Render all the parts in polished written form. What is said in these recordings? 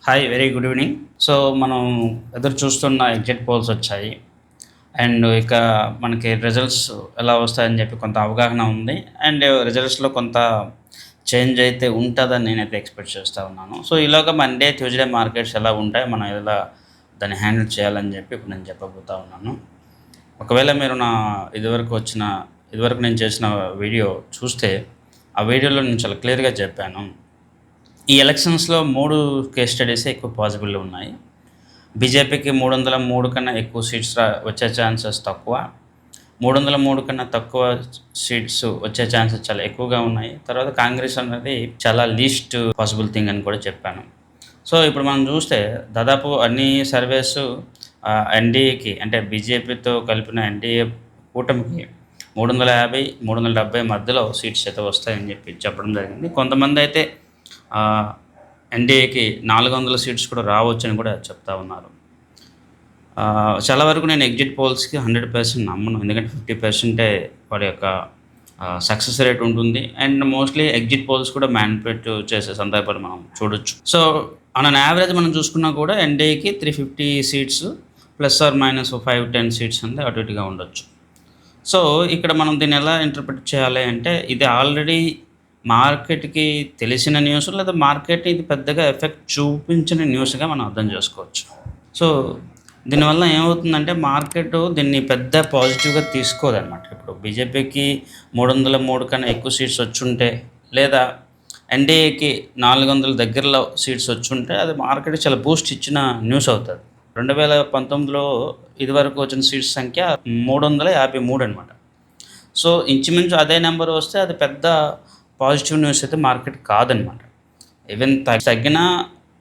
Hi, very good evening. So, మనం ఎదురు చూస్తున్న ఎగ్జిట్ పోల్స్ వచ్చాయి. అండ్ ఇక మనకి రిజల్ట్స్ ఎలా వస్తాయని చెప్పి కొంత అవగాహన ఉంది. అండ్ రిజల్ట్స్‌లో కొంత చేంజ్ అయితే ఉంటదని నేనైతే ఎక్స్‌పెక్ట్ చేస్తా ఉన్నాను. సో, ఈలోగా మండే, ట్యూస్‌డే మార్కెట్స్ ఎలా ఉంటాయి, మనం ఎలా దాన్ని హ్యాండిల్ చేయాలని చెప్పి ఇప్పుడు నేను చెప్పబోతా ఉన్నాను. ఒకవేళ మీరు నా ఇదివరకు నేను చేసిన వీడియో చూస్తే, ఆ వీడియోలో నేను చాలా క్లియర్‌గా చెప్పాను. ఈ ఎలక్షన్స్‌లో 3 కేస్ స్టడీసే ఎక్కువ పాజిబుల్ ఉన్నాయి. బీజేపీకి 303 కన్నా ఎక్కువ సీట్స్ వచ్చే ఛాన్సెస్ తక్కువ. 303 కన్నా తక్కువ సీట్స్ వచ్చే ఛాన్సెస్ చాలా ఎక్కువగా ఉన్నాయి. తర్వాత కాంగ్రెస్ అనేది చాలా లీస్ట్ పాసిబుల్ థింగ్ అని కూడా చెప్పాను. సో, ఇప్పుడు మనం చూస్తే దాదాపు అన్ని సర్వేస్ ఎన్‌డీఏకి అంటే బీజేపీతో కలిపిన ఎన్‌డీఏ కూటమికి 350, 370 మధ్యలో సీట్స్ అయితే వస్తాయని చెప్పడం జరిగింది. కొంతమందైతే ఎన్‌డీఏకి 400 సీట్స్ కూడా రావచ్చని కూడా చెప్తా ఉన్నారు. చాలా వరకు నేను ఎగ్జిట్ పోల్స్‌కి 100% నమ్మను. ఎందుకంటే 50% వాడి యొక్క సక్సెస్ రేట్ ఉంటుంది. అండ్ మోస్ట్‌లీ ఎగ్జిట్ పోల్స్ కూడా మ్యానిపులేట్ చేసే సందర్భాలు మనం చూడొచ్చు. సో, ఆన్ అన్ యావరేజ్ మనం చూసుకున్నా కూడా ఎన్‌డీఏకి 350 seats plus or minus 5, 10 seats అనేది అటు ఇటుగా ఉండొచ్చు. సో, ఇక్కడ మనం దీన్ని ఎలా ఇంటర్ప్రిట్ చేయాలి అంటే, ఇది ఆల్రెడీ మార్కెట్‌కి తెలిసిన న్యూస్, లేదా మార్కెట్ ఇది పెద్దగా ఎఫెక్ట్ చూపించని న్యూస్‌గా మనం అర్థం చేసుకోవచ్చు. సో, దీనివల్ల ఏమవుతుందంటే మార్కెట్ దీన్ని పెద్ద పాజిటివ్‌గా తీసుకోదనమాట. ఇప్పుడు బీజేపీకి 303 కన్నా ఎక్కువ సీట్స్ వచ్చుంటే, లేదా ఎన్‌డీఏకి 400 దగ్గరలో సీట్స్ వచ్చుంటే, అది మార్కెట్‌కి చాలా బూస్ట్ ఇచ్చిన న్యూస్ అవుతది. 2019లో ఇదివరకు వచ్చిన సీట్స్ సంఖ్య 353 అనమాట. సో, ఇంచుమించు అదే నెంబర్ వస్తే అది పెద్ద పాజిటివ్ న్యూస్ అయితే మార్కెట్ కాదనమాట. ఈవెన్ తగ్గినా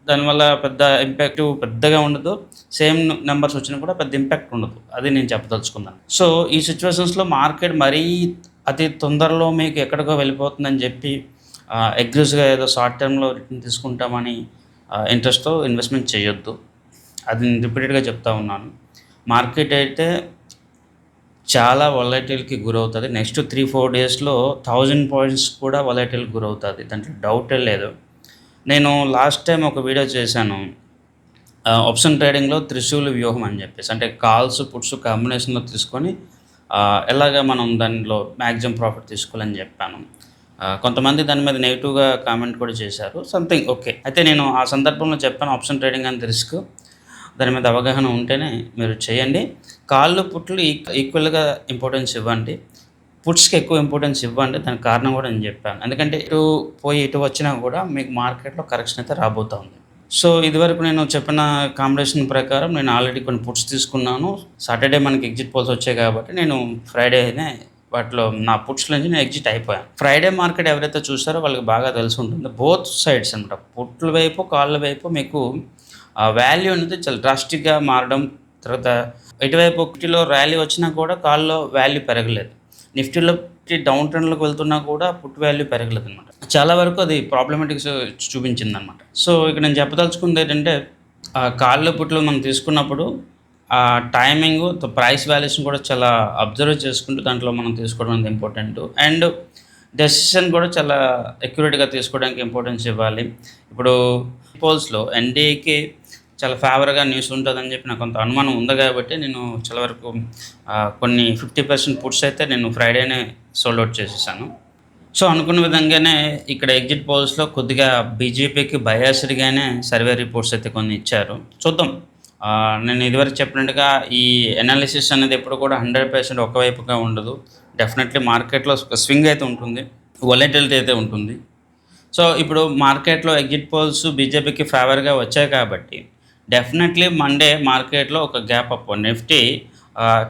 దానివల్ల పెద్ద ఇంపాక్ట్ పెద్దగా ఉండదు. సేమ్ నెంబర్స్ వచ్చినా కూడా పెద్ద ఇంపాక్ట్ ఉండదు. అది నేను చెప్పదలుచుకున్నాను. సో, ఈ సిట్యుయేషన్స్‌లో మార్కెట్ మరీ అతి తొందరలో మీకు ఎక్కడికో వెళ్ళిపోతుందని చెప్పి అగ్రెసివ్‌గా ఏదో షార్ట్ టర్మ్‌లో రిటర్న్ తీసుకుంటామని ఇంట్రెస్ట్‌తో ఇన్వెస్ట్‌మెంట్ చేయొద్దు. అది నేను రిపీటెడ్‌గా చెప్తా ఉన్నాను. మార్కెట్ అయితే చాలా వొలటిలిటీకి గురవుతది. నెక్స్ట్ 3, 4 డేస్‌లో 1000 పాయింట్స్ కూడా వొలటిలిటీకి గురవుతది. దాంట్లో డౌటే లేదు. నేను లాస్ట్ టైం ఒక వీడియో చేశాను. ఆప్షన్ ట్రేడింగ్‌లో త్రిశూల్ వ్యూహం అని చెప్పేసి. అంటే కాల్స్, పుట్స్ కాంబినేషన్‌లో తీసుకొని ఎలాగా మనం దానిలో మాక్సిమం ప్రాఫిట్ తీసుకోవాలని చెప్పాను. కొంతమంది దాని మీద నెగెటివ్‌గా కామెంట్ కూడా చేశారు. Something okay. అయితే నేను ఆ సందర్భంలో చెప్పాను, ఆప్షన్ ట్రేడింగ్ అనేది రిస్క్. దాని మీద అవగాహన ఉంటేనే మీరు చేయండి. కాళ్ళు, పుట్లు ఈక్వల్‌గా ఇంపార్టెన్స్ ఇవ్వండి. పుట్స్‌కి ఎక్కువ ఇంపార్టెన్స్ ఇవ్వండి. దానికి కారణం కూడా నేను చెప్పాను. ఎందుకంటే ఇటు పోయి ఇటు వచ్చినా కూడా మీకు మార్కెట్‌లో కరెక్షన్ అయితే రాబోతా ఉంది. సో, ఇదివరకు నేను చెప్పిన కాంబినేషన్ ప్రకారం నేను ఆల్రెడీ కొన్ని పుట్స్ తీసుకున్నాను. సాటర్డే మనకి ఎగ్జిట్ పోల్స్ వచ్చాయి కాబట్టి నేను ఫ్రైడేనే వాటిలో నా పుట్స్ నుంచి నేను ఎగ్జిట్ అయిపోయాను. ఫ్రైడే మార్కెట్ ఎవరైతే చూసారో వాళ్ళకి బాగా తెలిసి ఉంటుంది. బోత్ సైడ్స్ అనమాట. పుట్ల వైపు, కాళ్ళ వైపు మీకు వాల్యూ అనేది చాలా డ్రాస్టిక్‌గా మారడం. తర్వాత ఇటువైపు నిఫ్టీలో ర్యాలీ వచ్చినా కూడా కాల్‌లో వాల్యూ పెరగలేదు. నిఫ్టీలో డౌన్ ట్రెండ్‌లోకి వెళ్తున్నా కూడా పుట్ వాల్యూ పెరగలేదనమాట. చాలా వరకు అది ప్రాబ్లమాటిక్స్ చూపించిందనమాట. సో, ఇక్కడ నేను చెప్పదలుచుకుంది ఏంటంటే కాళ్ళు, పుట్లు మనం తీసుకున్నప్పుడు టైమింగు, ప్రైస్ వాల్యుయేషన్ కూడా చాలా అబ్జర్వ్ చేసుకుంటూ దాంట్లో మనం తీసుకోవడం అనేది ఇంపార్టెంటు. అండ్ డెసిషన్ కూడా చాలా అక్యురేట్‌గా తీసుకోవడానికి ఇంపార్టెన్స్ ఇవ్వాలి. ఇప్పుడు పోల్స్‌లో ఎన్‌డీఏకి చాలా ఫేవర్‌గా న్యూస్ ఉంటదని చెప్పి నాకు కొంత అనుమానం ఉంది కాబట్టి నేను చాలా వరకు కొన్ని 50% పుట్స్ అయితే నేను ఫ్రైడేనే సోల్డ్ అవుట్ చేసేసాను. సో, అనుకున్న విధంగానే ఇక్కడ ఎగ్జిట్ పోల్స్‌లో కొద్దిగా బీజేపీకి బయాస్డ్‌గానే సర్వే రిపోర్ట్స్ అయితే కొన్ని ఇచ్చారు. చూద్దాం. నేను ఇదివరకు చెప్పినట్టుగా ఈ అనాలిసిస్ అనేది ఎప్పుడు కూడా 100% ఒకవైపుగా ఉండదు. డెఫినెట్‌లీ మార్కెట్‌లో ఒక స్వింగ్ అయితే ఉంటుంది. వొలటిలిటీ అయితే ఉంటుంది. సో, ఇప్పుడు మార్కెట్‌లో ఎగ్జిట్ పోల్స్ బీజేపీకి ఫేవర్‌గా వచ్చాయి కాబట్టి డెఫినెట్‌లీ మండే మార్కెట్‌లో ఒక గ్యాప్ అప్. నిఫ్టీ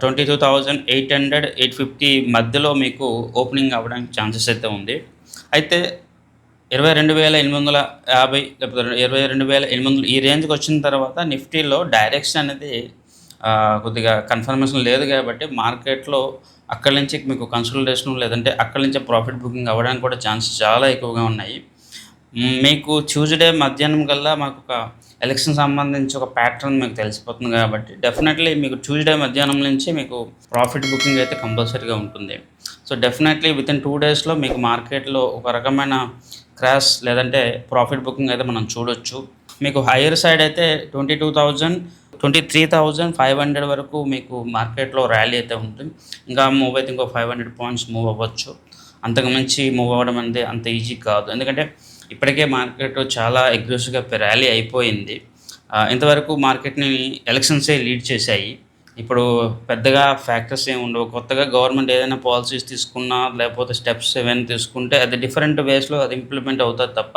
22,800, 850 మధ్యలో మీకు ఓపెనింగ్ అవ్వడానికి ఛాన్సెస్ అయితే ఉంది. అయితే 22,850 లేకపోతే 22,800 ఈ రేంజ్‌కి వచ్చిన తర్వాత నిఫ్టీలో డైరెక్షన్ అనేది కొద్దిగా కన్ఫర్మేషన్ లేదు కాబట్టి మార్కెట్‌లో అక్కడి నుంచి మీకు కన్సాలిడేషన్ లేదంటే అక్కడి నుంచే ప్రాఫిట్ బుకింగ్ అవ్వడానికి కూడా ఛాన్సెస్ చాలా ఎక్కువగా ఉన్నాయి. మీకు ట్యూస్‌డే మధ్యాహ్నం కల్లా మాకొక ఎలక్షన్ సంబంధించి ఒక ప్యాటర్న్ మీకు తెలిసిపోతుంది కాబట్టి డెఫినెట్‌లీ మీకు ట్యూస్‌డే మధ్యాహ్నం నుంచి మీకు ప్రాఫిట్ బుకింగ్ అయితే కంపల్సరీగా ఉంటుంది. సో, డెఫినెట్‌లీ వితిన్ 2 డేస్‌లో మీకు మార్కెట్‌లో ఒక రకమైన క్రాష్ లేదంటే ప్రాఫిట్ బుకింగ్ అయితే మనం చూడొచ్చు. మీకు హైయర్ సైడ్ అయితే 22,000 23,500 వరకు మీకు మార్కెట్‌లో ర్యాలీ అయితే ఉంటుంది. ఇంకా మూవ్ అయితే ఇంకో 500 పాయింట్స్ మూవ్ అవ్వచ్చు. అంతకు మించి మూవ్ అవ్వడం అనేది అంత ఈజీ కాదు. ఎందుకంటే ఇప్పటికే మార్కెట్ చాలా అగ్రెసివ్‌గా ర్యాలీ అయిపోయింది. ఇంతవరకు మార్కెట్‌ని ఎలక్షన్సే లీడ్ చేశాయి. ఇప్పుడు పెద్దగా ఫ్యాక్టర్స్ ఏమి ఉండవు. కొత్తగా గవర్నమెంట్ ఏదైనా పాలిసీస్ తీసుకున్నా, లేకపోతే స్టెప్స్ ఏవైనా తీసుకుంటే అది డిఫరెంట్ వేస్‌లో అది ఇంప్లిమెంట్ అవుతది తప్ప,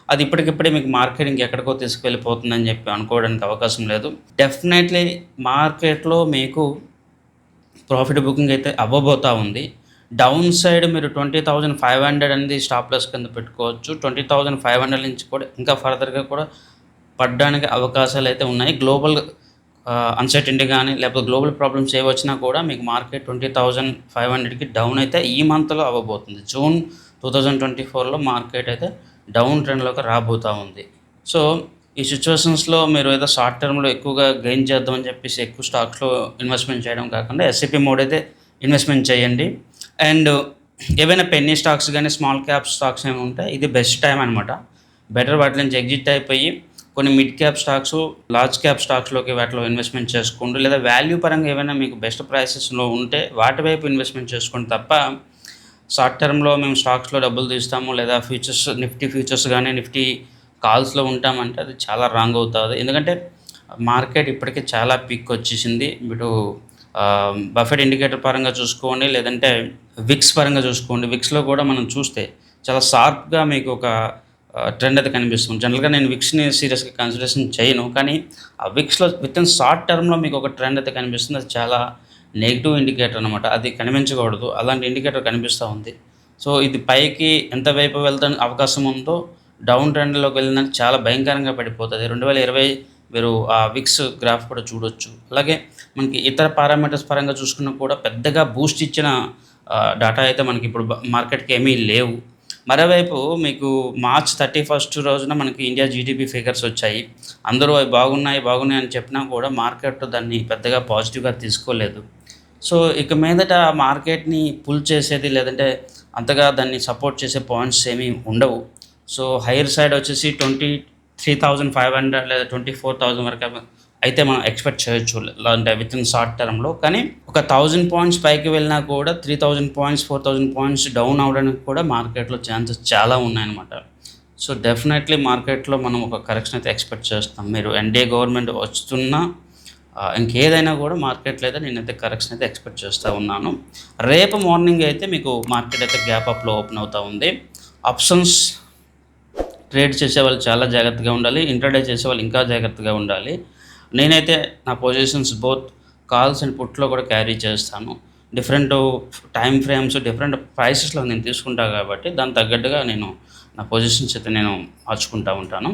అది ఇప్పటికిప్పుడే మీకు మార్కెట్ ఇంకెక్కడికో తీసుకెళ్ళిపోతుందని చెప్పి అనుకోవడానికి అవకాశం లేదు. డెఫినెట్‌లీ మార్కెట్‌లో మీకు ప్రాఫిట్ బుకింగ్ అయితే అవ్వబోతా ఉంది. డౌన్ సైడ్ మీరు 20,500 అనేది స్టాప్ లాస్ కింద పెట్టుకోవచ్చు. 20,500 నుంచి కూడా ఇంకా ఫర్దర్‌గా కూడా పడడానికి అవకాశాలైతే ఉన్నాయి. గ్లోబల్ అన్‌సర్టెనిటీ గానీ, లేకపోతే గ్లోబల్ ప్రాబ్లమ్స్ ఏవొచ్చినా కూడా మీకు మార్కెట్ 20,500కి డౌన్ అయితే ఈ మంత్‌లో అవ్వబోతుంది. జూన్ 2024లో మార్కెట్ అయితే డౌన్ ట్రెండ్‌లోకి రాబోతా ఉంది. సో, ఈ సిట్యుయేషన్స్‌లో మీరు ఏదో షార్ట్ టర్మ్‌లో ఎక్కువగా గెయిన్ చేద్దామని చెప్పేసి ఎక్కువ స్టాక్స్‌లో ఇన్వెస్ట్‌మెంట్ చేయడం కాకుండా ఎస్ఐపి మోడ్ అయితే ఇన్వెస్ట్‌మెంట్ చేయండి. అండ్ ఏవైనా పెన్నీ స్టాక్స్ గానీ, స్మాల్ క్యాప్ స్టాక్స్ ఏమైనా ఉంటే ఇది బెస్ట్ టైమ్ అనమాట. బెటర్ వాటి నుంచి ఎగ్జిట్ అయిపోయి కొన్ని mid cap stocks, large cap స్టాక్స్‌లోకి వాటిలో ఇన్వెస్ట్‌మెంట్ చేసుకోండి. లేదా వాల్యూ పరంగా ఏవైనా మీకు బెస్ట్ ప్రైసెస్‌లో ఉంటే వాటి వైపు ఇన్వెస్ట్‌మెంట్ చేసుకోండి తప్ప, షార్ట్ టర్మ్‌లో మేము స్టాక్స్‌లో డబ్బులు తీస్తాము లేదా ఫ్యూచర్స్ నిఫ్టీ ఫ్యూచర్స్ గానీ, నిఫ్టీ కాల్స్‌లో ఉంటామంటే అది చాలా రాంగ్ అవుతది. ఎందుకంటే మార్కెట్ ఇప్పటికే చాలా పీక్ వచ్చేసింది. ఇటు బఫెట్ ఇండికేటర్ పరంగా చూసుకోండి, లేదంటే విక్స్ పరంగా చూసుకోండి. విక్స్‌లో కూడా మనం చూస్తే చాలా షార్ప్‌గా మీకు ఒక ట్రెండ్ అయితే కనిపిస్తుంది. జనరల్‌గా నేను విక్స్‌ని సీరియస్‌గా కన్సిడరేషన్ చేయను. కానీ ఆ విక్స్‌లో వితిన్ షార్ట్ టర్మ్‌లో మీకు ఒక ట్రెండ్ అయితే కనిపిస్తుంది. అది చాలా నెగెటివ్ ఇండికేటర్ అనమాట. అది కనిపించకూడదు. అలాంటి ఇండికేటర్ కనిపిస్తూ ఉంది. సో, ఇది పైకి ఎంత వైపు వెళ్తానికి అవకాశం ఉందో, డౌన్ ట్రెండ్‌లోకి వెళ్ళిందంటే చాలా భయంకరంగా పడిపోతది. 2020 మీరు ఆ విక్స్ గ్రాఫ్ కూడా చూడొచ్చు. అలాగే మనకి ఇతర పారామీటర్స్ పరంగా చూసుకున్నా కూడా పెద్దగా బూస్ట్ ఇచ్చిన డాటా అయితే మనకిప్పుడు మార్కెట్‌కి ఏమీ లేవు. మరోవైపు మీకు మార్చ్ 31 రోజున మనకి ఇండియా జీడీపీ ఫిగర్స్ వచ్చాయి. అందరూ అవి బాగున్నాయి, బాగున్నాయి అని చెప్పినా కూడా మార్కెట్ దాన్ని పెద్దగా పాజిటివ్‌గా తీసుకోలేదు. సో, ఇక మీదట మార్కెట్‌ని పుల్ చేసేది లేదంటే అంతగా దాన్ని సపోర్ట్ చేసే పాయింట్స్ ఏమీ ఉండవు. సో, హైయర్ సైడ్ వచ్చేసి 23,500 లేదా 24,000 వరకు అయితే మనం ఎక్స్‌పెక్ట్ చేయొచ్చు. అంటే వితిన్ షార్ట్ టర్మ్‌లో. కానీ ఒక 1000 పాయింట్స్ పైకి వెళ్ళినా కూడా 3,000 పాయింట్స్, 4,000 పాయింట్స్ డౌన్ అవ్వడానికి కూడా మార్కెట్‌లో ఛాన్సెస్ చాలా ఉన్నాయన్నమాట. సో, డెఫినెట్‌లీ మార్కెట్‌లో మనం ఒక కరెక్షన్ అయితే ఎక్స్‌పెక్ట్ చేస్తాం. మీరు ఎన్‌డీఏ గవర్నమెంట్ వస్తున్నా ఇంకేదైనా కూడా మార్కెట్‌లో అయితే నేనైతే కరెక్షన్ అయితే ఎక్స్‌పెక్ట్ చేస్తూ ఉన్నాను. రేపు మార్నింగ్ అయితే మీకు మార్కెట్ అయితే గ్యాప్ అప్‌లో ఓపెన్ అవుతా ఉంది. ఆప్షన్స్ ట్రేడ్ చేసేవాళ్ళు చాలా జాగ్రత్తగా ఉండాలి. ఇంట్రాడే చేసేవాళ్ళు ఇంకా జాగ్రత్తగా ఉండాలి. నేనైతే నా పొజిషన్స్ బోత్ కాల్స్ అండ్ పుట్‌లో కూడా క్యారీ చేస్తాను. డిఫరెంట్ టైమ్ ఫ్రేమ్స్, డిఫరెంట్ ప్రైసెస్‌లో నేను తీసుకుంటా కాబట్టి దానికి తగ్గట్టుగా నేను నా పొజిషన్స్ అయితే నేను మార్చుకుంటా ఉంటాను.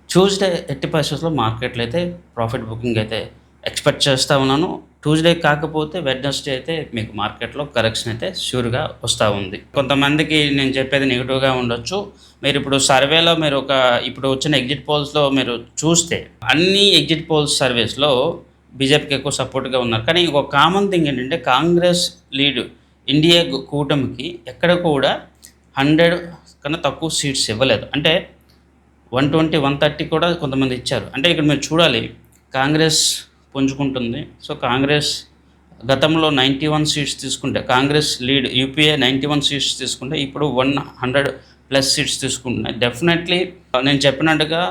ట్యూస్‌డే ఎట్టి పరిస్థితుల్లో మార్కెట్‌లో అయితే ప్రాఫిట్ బుకింగ్ అయితే ఎక్స్‌పెక్ట్ చేస్తా ఉన్నాను. ట్యూస్‌డే కాకపోతే వెడ్నెస్‌డే అయితే మీకు మార్కెట్‌లో కరెక్షన్ అయితే ష్యూర్‌గా వస్తా ఉంది. కొంతమందికి నేను చెప్పేది నెగెటివ్‌గా ఉండొచ్చు. మీరిప్పుడు సర్వేలో ఇప్పుడు వచ్చిన ఎగ్జిట్ పోల్స్‌లో మీరు చూస్తే అన్ని ఎగ్జిట్ పోల్స్ సర్వేస్‌లో బీజేపీకి ఎక్కువ సపోర్ట్‌గా ఉన్నారు. కానీ ఒక కామన్ థింగ్ ఏంటంటే కాంగ్రెస్ లీడ్ ఎన్‌డీఏ కూటమికి ఎక్కడ కూడా 100 కన్నా తక్కువ సీట్స్ ఇవ్వలేదు. అంటే 120, 130 కూడా కొంతమంది ఇచ్చారు. అంటే ఇక్కడ మీరు చూడాలి కాంగ్రెస్ పుంజుకుంటుంది. సో, కాంగ్రెస్ గతంలో 91 సీట్స్ తీసుకుంటే కాంగ్రెస్ లీడ్ యూపీఏ 91 సీట్స్ తీసుకుంటే ఇప్పుడు 100+ సీట్స్ తీసుకుంటున్నాయి. డెఫినెట్‌లీ నేను చెప్పినట్టుగా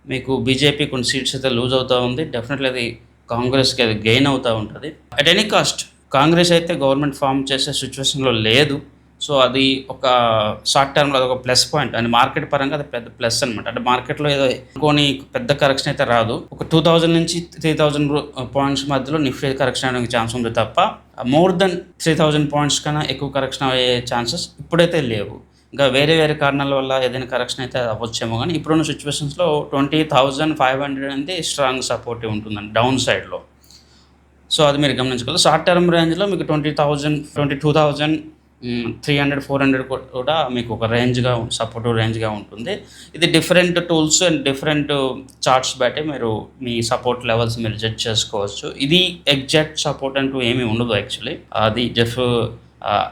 మీకు బీజేపీ కొన్ని సీట్స్ అయితే లూజ్ అవుతా ఉంది. డెఫినెట్‌లీ అది కాంగ్రెస్‌కి అది గెయిన్ అవుతా ఉంటది. అట్ ఎనీ కాస్ట్ కాంగ్రెస్ అయితే గవర్నమెంట్ ఫార్మ్ చేసే సిట్యుయేషన్‌లో లేదు. సో, అది ఒక షార్ట్ టర్మ్‌లో అదొక ప్లస్ పాయింట్. అండ్ మార్కెట్ పరంగా అది పెద్ద ప్లస్ అనమాట. అంటే మార్కెట్‌లో ఏదో అనుకోని పెద్ద కరెక్షన్ అయితే రాదు. ఒక 2,000 నుంచి 3,000 పాయింట్స్ మధ్యలో నిఫ్టీ కరెక్షన్ అవ్వడానికి ఛాన్స్ ఉంది తప్ప మోర్ దెన్ 3,000 పాయింట్స్ కన్నా ఎక్కువ కరెక్షన్ అయ్యే ఛాన్సెస్ ఇప్పుడైతే లేవు. ఇంకా వేరే వేరే కారణాల వల్ల ఏదైనా కరెక్షన్ అయితే అవ్వచ్చేమో కానీ ఇప్పుడున్న సిట్యుయేషన్స్‌లో 20,500 అనేది స్ట్రాంగ్ సపోర్టివ్ ఉంటుందండి డౌన్ సైడ్‌లో. సో, అది మీరు గమనించగలరు. షార్ట్ టర్మ్ రేంజ్‌లో మీకు 20,000, 22,000 300, 400 కూడా మీకు ఒక రేంజ్‌గా సపోర్టివ్ రేంజ్‌గా ఉంటుంది. ఇది different tools and different charts బట్టి మీరు మీ సపోర్ట్ లెవెల్స్ మీరు జడ్జ్ చేసుకోవచ్చు. ఇది ఎగ్జాక్ట్ సపోర్ట్ అంటూ ఏమీ ఉండదు యాక్చువల్లీ. అది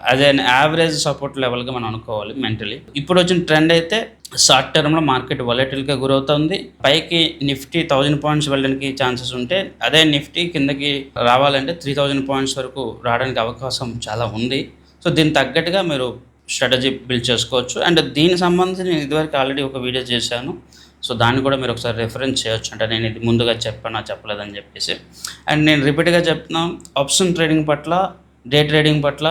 యాజ్ ఎన్ యావరేజ్ సపోర్ట్ లెవెల్‌గా మనం అనుకోవాలి మెంటలీ. ఇప్పుడు వచ్చిన ట్రెండ్ అయితే షార్ట్ టర్మ్‌లో మార్కెట్ వొలటిల్‌గా గురవుతుంది. పైకి నిఫ్టీ 1000 పాయింట్స్ వెళ్ళడానికి ఛాన్సెస్ ఉంటే, అదే నిఫ్టీ కిందకి రావాలంటే 3000 పాయింట్స్ వరకు రావడానికి అవకాశం చాలా ఉంది. సో, దీనికి తగ్గట్టుగా మీరు స్ట్రాటజీ బిల్డ్ చేసుకోవచ్చు. అండ్ దీనికి సంబంధించి నేను ఇదివరకు ఆల్రెడీ ఒక వీడియో చేశాను. సో, దాన్ని కూడా మీరు ఒకసారి రిఫరెన్స్ చేయొచ్చు. అంటే నేను ఇది ముందుగా చెప్పానా, చెప్పలేదని చెప్పేసి. అండ్ నేను రిపీట్‌గా చెప్తున్నా, ఆప్షన్ ట్రేడింగ్ పట్ల, డే ట్రేడింగ్ పట్ల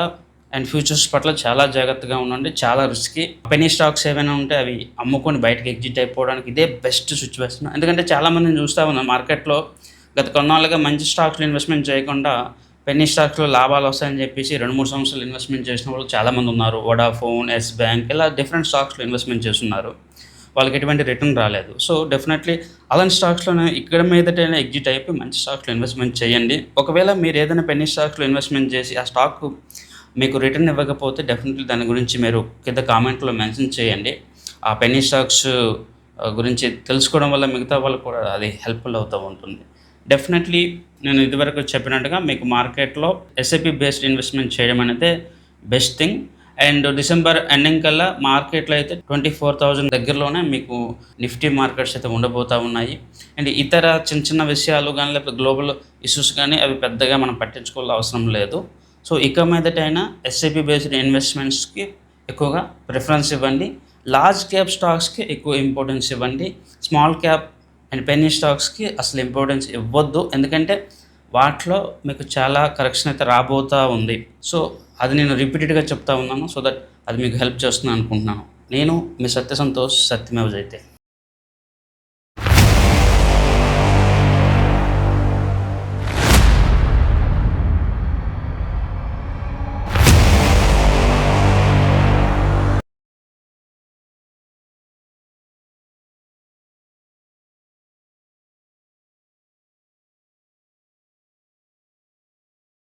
అండ్ ఫ్యూచర్స్ పట్ల చాలా జాగ్రత్తగా ఉండండి. చాలా రిస్కీ. పెన్నీ స్టాక్స్ ఏవైనా ఉంటే అవి అమ్ముకొని బయటకి ఎగ్జిట్ అయిపోవడానికి ఇదే బెస్ట్ సిచ్యువేషన్. ఎందుకంటే చాలామందిని చూస్తా ఉన్నాం మార్కెట్‌లో గత కొన్నాళ్ళుగా మంచి స్టాక్స్‌లో ఇన్వెస్ట్‌మెంట్ చేయకుండా పెన్నీ స్టాక్స్‌లో లాభాలు వస్తాయని చెప్పేసి 2, 3 సంవత్సరాలు ఇన్వెస్ట్‌మెంట్ చేసిన వాళ్ళు చాలామంది ఉన్నారు. వోడాఫోన్, యెస్ బ్యాంక్ ఇలా డిఫరెంట్ స్టాక్స్‌లో ఇన్వెస్ట్‌మెంట్ చేస్తున్నారు. వాళ్ళకి ఎటువంటి రిటర్న్ రాలేదు. సో, డెఫినెట్‌లీ అలాంటి స్టాక్స్‌లోనే ఇక్కడ మీదటైనా ఎగ్జిట్ అయిపోయి మంచి స్టాక్స్‌లో ఇన్వెస్ట్‌మెంట్ చేయండి. ఒకవేళ మీరు ఏదైనా పెన్నీ స్టాక్స్‌లో ఇన్వెస్ట్‌మెంట్ చేసి ఆ స్టాక్ మీకు రిటర్న్ ఇవ్వకపోతే డెఫినెట్‌లీ దాని గురించి మీరు కింద కామెంట్‌లో మెన్షన్ చేయండి. ఆ పెన్నీ స్టాక్స్ గురించి తెలుసుకోవడం వల్ల మిగతా వాళ్ళకి కూడా అది హెల్ప్‌ఫుల్ అవుతూ ఉంటుంది. డెఫినెట్‌లీ నేను ఇదివరకు చెప్పినట్టుగా మీకు మార్కెట్‌లో ఎస్ఐపి బేస్డ్ ఇన్వెస్ట్‌మెంట్ చేయడం అనేది best thing. And December ending కల్లా మార్కెట్‌లో అయితే 24,000 దగ్గరలోనే మీకు నిఫ్టీ మార్కెట్స్ అయితే ఉండబోతా ఉన్నాయి. అండ్ ఇతర చిన్న చిన్న విషయాలు గానీ, లేకపోతే గ్లోబల్ ఇష్యూస్ కానీ అవి పెద్దగా మనం పట్టించుకోవాల్సిన అవసరం లేదు. సో, ఇక మీదటైనా ఎస్ఐపి బేస్డ్ ఇన్వెస్ట్‌మెంట్స్‌కి ఎక్కువగా ప్రిఫరెన్స్ ఇవ్వండి. లార్జ్ క్యాప్ స్టాక్స్‌కి ఎక్కువ ఇంపార్టెన్స్ ఇవ్వండి. స్మాల్ క్యాప్ అండ్ పెన్నీ స్టాక్స్‌కి అసలు ఇంపార్టెన్స్ ఇవ్వద్దు. ఎందుకంటే వాటిలో మీకు చాలా కరెక్షన్ అయితే రాబోతా ఉంది. సో, అది నేను రిపీటెడ్‌గా చెప్తా ఉన్నాను. సో దట్ అది మీకు హెల్ప్ చేస్తుంది అనుకుంటున్నాను. నేను మీ సత్య సంతోష్, సత్యమేవ జయతే.